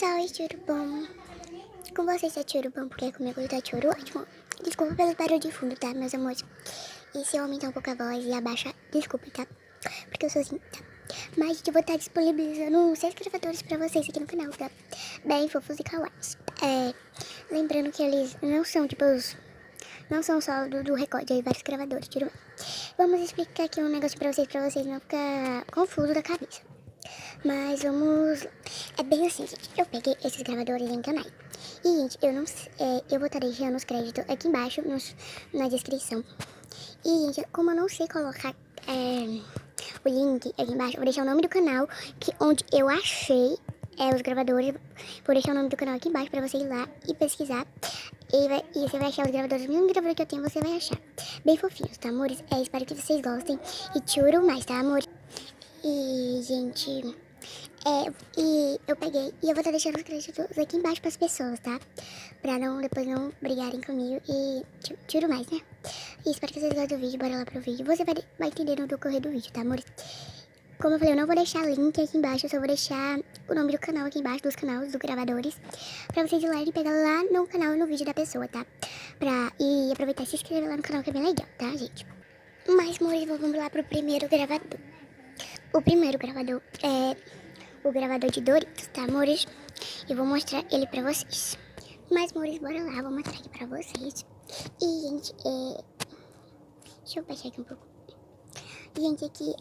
pessoal, tudo bom? Com vocês tá tudo bom, porque comigo tá tudo ótimo. Desculpa pelo barulho de fundo, tá, meus amores? E se eu aumentar um pouco a voz e abaixar, desculpe, tá? Porque eu sou assim, tá? Mas eu vou estar disponibilizando 6 gravadores pra vocês aqui no canal, tá? Bem fofos e kawaiis. Lembrando que eles não são, tipo, não são só do Record, aí vários gravadores, tudo bem. Vamos explicar aqui um negócio pra vocês não ficar confuso da cabeça. Mas vamos... É bem assim, gente. Eu peguei esses gravadores em canais. E, gente, eu não eu vou estar deixando os créditos aqui embaixo, na descrição. E, gente, como eu não sei colocar o link aqui embaixo, eu vou deixar o nome do canal, onde eu achei os gravadores. Vou deixar o nome do canal aqui embaixo pra você ir lá e pesquisar. E você vai achar os gravadores, o mesmo gravador que eu tenho, você vai achar. Bem fofinhos, tá, amores? Espero que vocês gostem. E tchuru mais, tá, amores? E, gente... e eu peguei e eu vou estar deixando os créditos aqui embaixo para as pessoas, tá? Pra depois não brigarem comigo e tiro mais, né? E espero que vocês gostem do vídeo, bora lá pro vídeo. Você vai entender no decorrer do vídeo, tá, amores? Como eu falei, eu não vou deixar link aqui embaixo, eu só vou deixar o nome do canal aqui embaixo, dos canais, dos gravadores, pra vocês ir lá e pegar lá no canal, no vídeo da pessoa, tá? E aproveitar e se inscrever lá no canal, que é bem legal, tá, gente? Mas, amores, vamos lá pro primeiro gravador. O primeiro gravador é o gravador de Doritos, tá, amores? Eu vou mostrar ele pra vocês. Mas, amores, bora lá, vou mostrar aqui pra vocês. E, gente, deixa eu baixar aqui um pouco. Gente, aqui,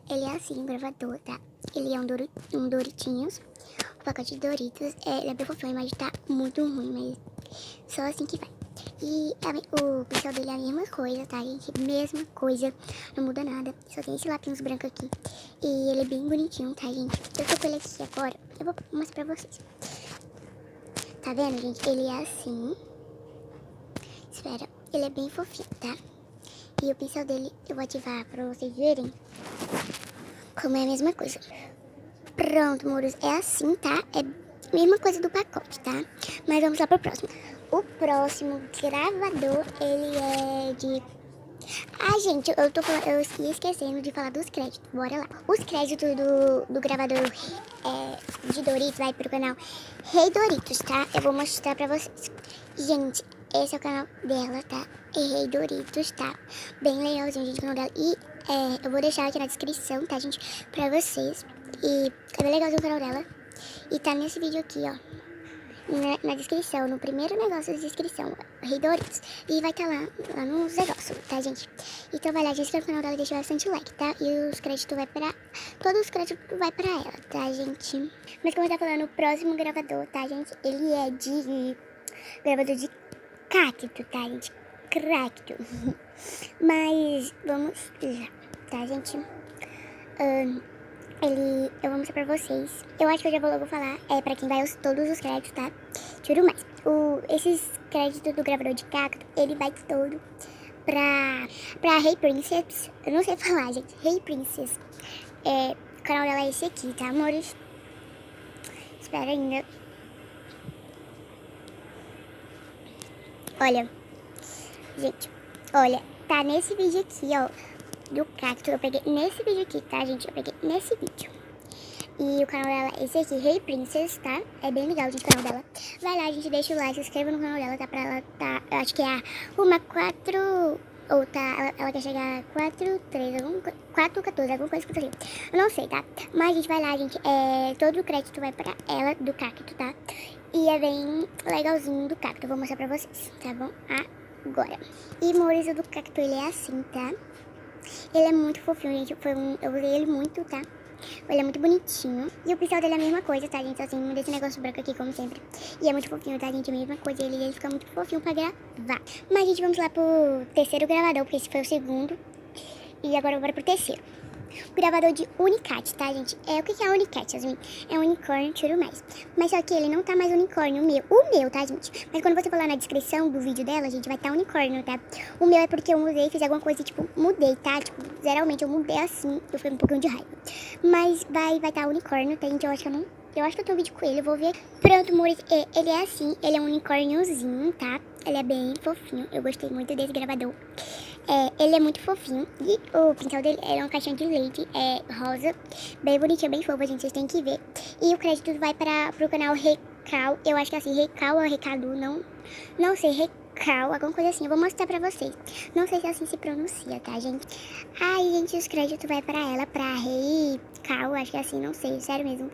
ele é assim, um gravador, tá? Ele é um Doritinhos, um pacote de Doritos. Ele é bem fofinho, a imagem tá muito ruim, mas só assim que vai. E o pincel dele é a mesma coisa, tá, gente? Mesma coisa, não muda nada. Só tem esse lápis branco aqui. E ele é bem bonitinho, tá, gente? Eu tô com ele aqui agora, eu vou mostrar pra vocês. Tá vendo, gente? Ele é assim. Espera, ele é bem fofinho, tá? E o pincel dele eu vou ativar pra vocês verem como é a mesma coisa. Pronto, amores, é assim, tá? É a mesma coisa do pacote, tá? Mas vamos lá pro próximo. O próximo gravador, ele é de... gente, eu ia esquecendo de falar dos créditos, bora lá. Os créditos do gravador de Doritos vai pro canal Rei Doritos, tá? Eu vou mostrar pra vocês. Gente, esse é o canal dela, tá? Rei Doritos, tá? Bem legalzinho, gente, o canal dela. E eu vou deixar aqui na descrição, tá, gente? Pra vocês. E é bem legalzinho o canal dela. E tá nesse vídeo aqui, ó. Na descrição, no primeiro negócio da descrição, Rei Doritos. E vai estar lá nos negócios, tá, gente? Então vai lá, se inscreve no canal dela e deixa bastante like, tá? E os créditos vai pra... Todos os créditos vai pra ela, tá, gente? Mas como eu tava falando, o próximo gravador, tá, gente? Ele é de... Gravador de cacto, tá, gente? Cacto. Mas vamos lá, tá, gente? Eu vou mostrar pra vocês. Eu acho que eu já vou logo falar, pra quem vai todos os créditos, tá? Tudo mais. Esses créditos do gravador de cacto, ele vai todo pra Hey Princess. Eu não sei falar, gente. Hey Princess. O canal dela é esse aqui, tá, amores? Espera ainda. Olha, gente, olha, tá nesse vídeo aqui, ó, do cacto. Eu peguei nesse vídeo aqui, tá, gente? Eu peguei nesse vídeo. E o canal dela é esse aqui, Hey Princess, tá? É bem legal, gente, o canal dela. Vai lá, gente, deixa o like, se inscreva no canal dela, tá? Pra ela, tá? Eu acho que é uma 4... Ou tá, ela quer chegar a 4-3, 4-14, alguma coisa que eu Eu não sei, tá? Mas, gente, vai lá, gente. Todo o crédito vai pra ela, do cacto, tá? E é bem legalzinho do cacto. Eu vou mostrar pra vocês, tá bom? Agora. E, amores, o do cacto, ele é assim, tá? Ele é muito fofinho, gente. Eu usei ele muito, tá? Ele é muito bonitinho. E o pincel dele é a mesma coisa, tá, gente? Assim, desse negócio branco aqui, como sempre. E é muito fofinho, tá, gente? A mesma coisa. Ele fica muito fofinho pra gravar. Mas, gente, vamos lá pro terceiro gravador, porque esse foi o segundo. E agora bora pro terceiro. O gravador de Unicat, tá, gente? O que é Unicat, Yasmin? É um unicórnio, tiro mais. Mas só que ele não tá mais unicórnio, o meu, tá, gente? Mas quando você for lá na descrição do vídeo dela, gente, vai estar unicórnio, tá? O meu é porque eu mudei, fiz alguma coisa, tipo, mudei, tá? Tipo, geralmente eu mudei assim, eu fiquei um pouquinho de raiva. Mas vai estar unicórnio, tá, gente? Eu acho que eu tenho um vídeo com ele, eu vou ver. Pronto, amores, ele é assim, ele é um unicórniozinho, tá? Ele é bem fofinho, eu gostei muito desse gravador. Ele é muito fofinho e o pincel dele é uma caixinha de leite, rosa, bem bonitinho, bem fofo, gente, vocês têm que ver. E o crédito vai pro canal Recal, eu acho que é assim, Recal ou Recadu, não sei, Recal, alguma coisa assim, eu vou mostrar pra vocês. Não sei se assim se pronuncia, tá, gente? Aí, gente, os créditos vai pra ela, pra Recal, acho que é assim, não sei, sério mesmo.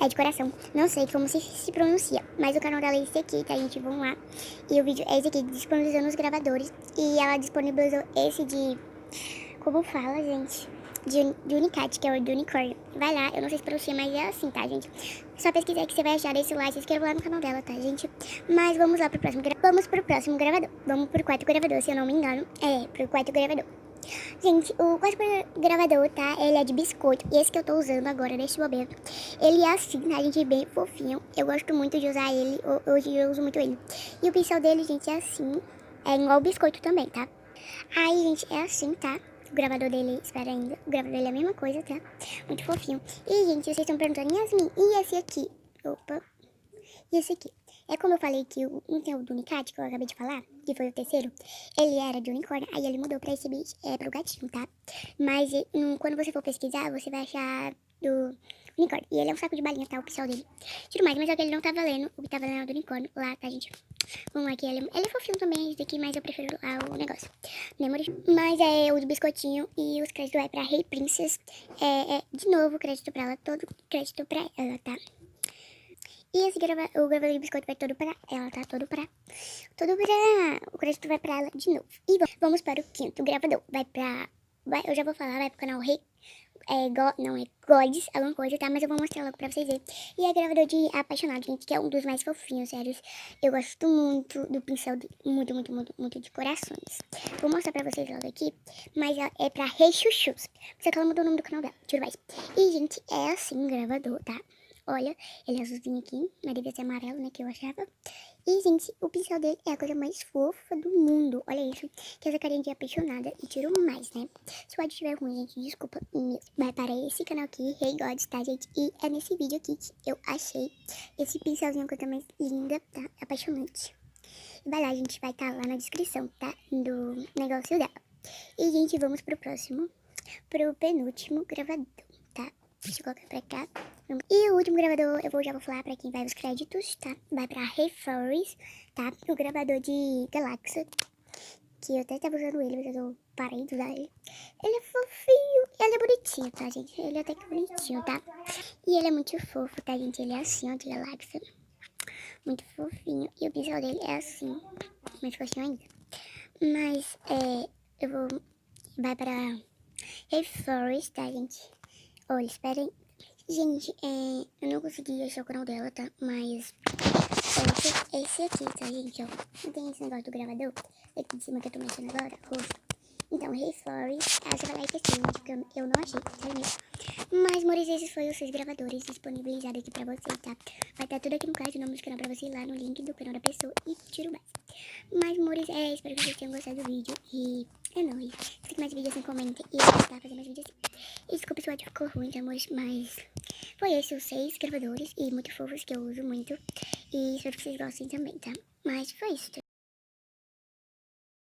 É de coração, não sei como se pronuncia, mas o canal dela é esse aqui, tá, gente? Vão lá. E o vídeo é esse aqui, disponibilizando os gravadores. E ela disponibilizou esse de... Como fala, gente? De Unicat, que é o de unicórnio. Vai lá, eu não sei se pronuncia, mas é assim, tá, gente? Só pesquisar que você vai achar, desse like, se inscreva lá no canal dela, tá, gente? Mas vamos lá pro próximo Vamos pro próximo gravador. Vamos pro quarto gravador, se eu não me engano. Pro quarto gravador. Gente, o quarto gravador, tá? Ele é de biscoito. E esse que eu tô usando agora, neste momento. Ele é assim, tá, gente? Bem fofinho. Eu gosto muito de usar ele. Hoje eu uso muito ele. E o pincel dele, gente, é assim. É igual o biscoito também, tá? Aí, gente, é assim, tá? O gravador dele, espera ainda. O gravador dele é a mesma coisa, tá? Muito fofinho. E, gente, vocês estão perguntando, Yasmin, e esse aqui? Opa. E esse aqui? É como eu falei que não tem o do Unicat, que eu acabei de falar, que foi o terceiro. Ele era de unicórnio, aí ele mudou pra esse bicho, pro gatinho, tá? Mas quando você for pesquisar, você vai achar do unicórnio. E ele é um saco de balinha, tá? O pincel dele. Tiro mais, mas é que ele não tá valendo. O que tá valendo é o do unicórnio. Lá, tá, gente? Vamos lá, que ele é fofinho também, esse daqui, mas eu prefiro o negócio. Memory. Mas é o do biscoitinho e os créditos vai pra Hey Princess. De novo, crédito pra ela, todo crédito pra ela, tá? E esse o gravador de biscoito vai todo pra ela, tá? Todo pra... O crédito vai pra ela de novo. E vamos para o quinto gravador. Eu já vou falar, vai pro canal Rei... não, é Gods, alguma coisa, tá? Mas eu vou mostrar logo pra vocês verem. E é gravador de apaixonado, gente, que é um dos mais fofinhos, sério. Eu gosto muito do pincel dele. Muito, muito, muito, muito de corações. Vou mostrar pra vocês logo aqui. Mas é pra Rei Chuchus. Só que ela mudou o nome do canal dela, tiro mais. E, gente, é assim o gravador, tá? Olha, ele é azulzinho aqui, mas devia ser amarelo, né, que eu achava. E, gente, o pincel dele é a coisa mais fofa do mundo. Olha isso, que essa carinha de apaixonada. E tiro mais, né? Se o áudio estiver ruim, gente, desculpa. Vai para esse canal aqui, Hey Gods, tá, gente? E é nesse vídeo aqui que eu achei esse pincelzinho, a coisa mais linda, tá? Apaixonante. E vai lá, gente, vai estar lá na descrição, tá? Do negócio dela. E, gente, vamos pro próximo, pro penúltimo gravador, tá? Deixa eu colocar pra cá. E o último gravador, já vou falar pra quem vai os créditos, tá? Vai pra Hey Flores, tá? O gravador de Galáxia, que eu até tava usando ele, mas eu parei de usar ele. Ele é fofinho, ele é bonitinho, tá, gente? Ele é até que bonitinho, tá? E ele é muito fofo, tá, gente? Ele é assim, ó, de Galáxia. Muito fofinho. E o pincel dele é assim, mais fofinho ainda. Mas, eu vou... Vai pra Hey Flores, tá, gente? Olha, esperem. Gente, eu não consegui achar o canal dela, tá? Mas esse aqui, tá, gente? Ó, não tem esse negócio do gravador aqui de cima que eu tô mexendo agora, roxo. Então, Hey Flores, você vai lá e pesquisa, gente, porque eu não achei, tá mesmo? Mas, amores, esses foram os 6 gravadores disponibilizados aqui pra vocês, tá? Vai estar tudo aqui no card, o nome do canal pra você ir lá no link do canal da pessoa e tiro mais. Mas, amores, espero que vocês tenham gostado do vídeo e é nóis. Se tem mais vídeos assim, comentem e eu vou tentar fazer mais vídeos assim. E desculpa se o áudio ficou ruim, tá, amores, mas foi esse os 6 gravadores e muito fofos que eu uso muito. E espero que vocês gostem também, tá? Mas foi isso.